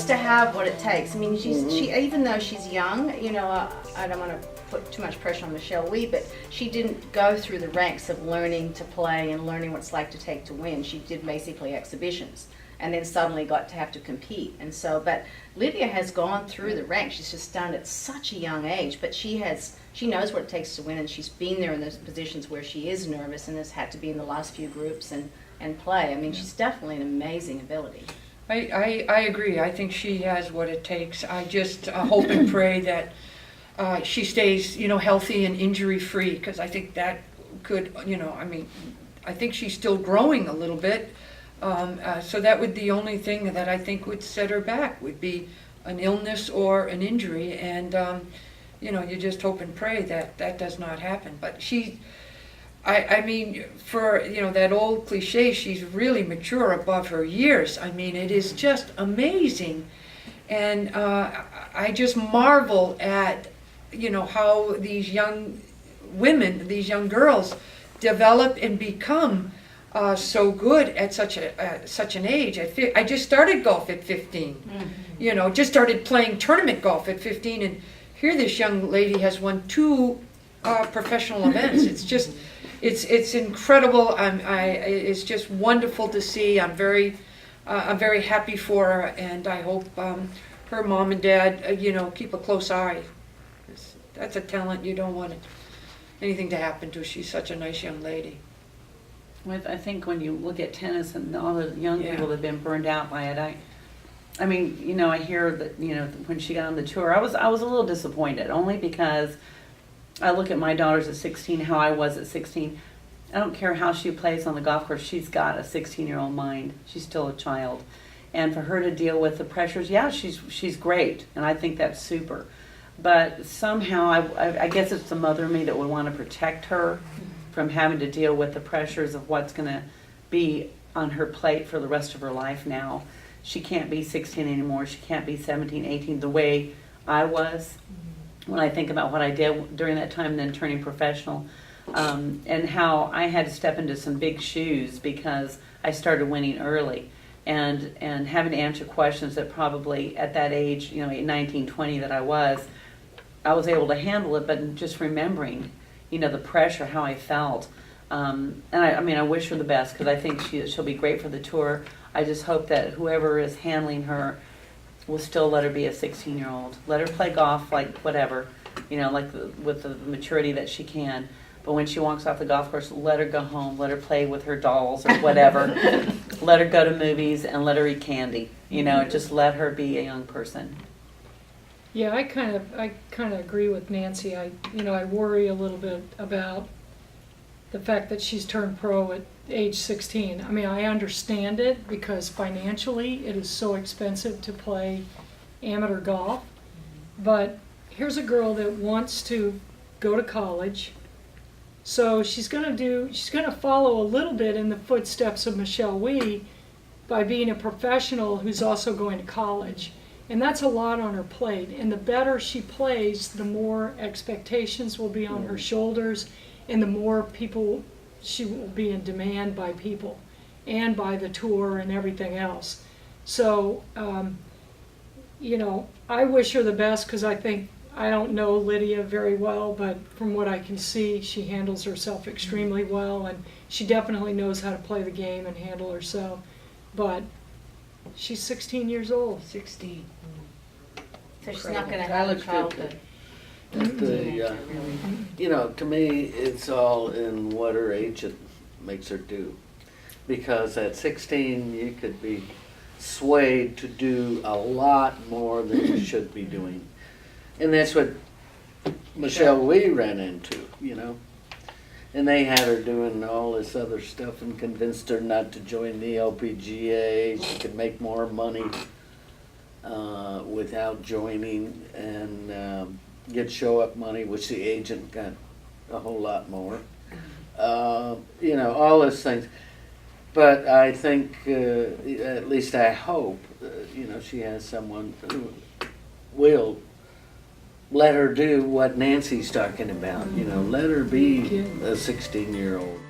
seems to have what it takes. I mean, she even though she's young, you know, I don't want to put too much pressure on Michelle Wee, but she didn't go through the ranks of learning to play and learning what it's like to take to win. She did basically exhibitions, and then suddenly got to have to compete. And so, but Lydia has gone through the ranks. She's just done it at such a young age, but she knows what it takes to win, and she's been there in those positions where she is nervous and has had to be in the last few groups and play. I mean, she's definitely an amazing ability. I agree. I think she has what it takes. I just hope and pray that she stays, you know, healthy and injury-free, because I think that could, you know, I mean, I think she's still growing a little bit. So that would the only thing that I think would set her back would be an illness or an injury, and you know, you just hope and pray that that does not happen. But I mean, for, you know, that old cliche, she's really mature above her years. I mean, it is just amazing, and I just marvel at, you know, how these young women, these young girls, develop and become so good at such an age. I just started golf at 15. Mm-hmm. You know, just started playing tournament golf at 15, and here this young lady has won 2 professional events. It's just, it's incredible. It's just wonderful to see. I'm very happy for her, and I hope her mom and dad, you know, keep a close eye. That's a talent you don't want anything to happen to. She's such a nice young lady. I think when you look at tennis and all the young people that have been burned out by it, I mean, you know, I hear that, you know, when she got on the tour, I was a little disappointed, only because I look at my daughters at 16, how I was at 16. I don't care how she plays on the golf course, she's got a 16-year-old mind. She's still a child. And for her to deal with the pressures, yeah, she's great, and I think that's super. But somehow, I guess it's the mother in me that would want to protect her from having to deal with the pressures of what's going to be on her plate for the rest of her life now. She can't be 16 anymore. She can't be 17, 18, the way I was when I think about what I did during that time, then turning professional, and how I had to step into some big shoes because I started winning early, and having to answer questions that probably at that age, you know, 19, 20 that I was able to handle it, but just remembering, you know, the pressure, how I felt. And I mean, I wish her the best, because I think she'll be great for the tour. I just hope that whoever is handling her will still let her be a 16-year-old. Let her play golf, like whatever, you know, like with the maturity that she can. But when she walks off the golf course, let her go home. Let her play with her dolls or whatever. Let her go to movies and let her eat candy. You know, just let her be a young person. Yeah, I kind of agree with Nancy. I worry a little bit about the fact that she's turned pro at age 16. I mean, I understand it because financially it is so expensive to play amateur golf. But here's a girl that wants to go to college. So she's going to follow a little bit in the footsteps of Michelle Wee by being a professional who's also going to college. And that's a lot on her plate. And the better she plays, the more expectations will be on her shoulders, and the more people she will be in demand by people and by the tour and everything else. So, you know, I wish her the best, because I don't know Lydia very well, but from what I can see, she handles herself extremely well, and she definitely knows how to play the game and handle herself. But she's 16 years old. 16. So she's not going to have a childhood. You know, to me, it's all in what her agent makes her do. Because at 16, you could be swayed to do a lot more than you should be doing. And that's what Michelle Wee ran into, you know. And they had her doing all this other stuff and convinced her not to join the LPGA. She could make more money without joining, and get show-up money, which the agent got a whole lot more. You know, all those things. But I think, at least I hope, you know, she has someone who will let her do what Nancy's talking about. You know, let her be a 16-year-old.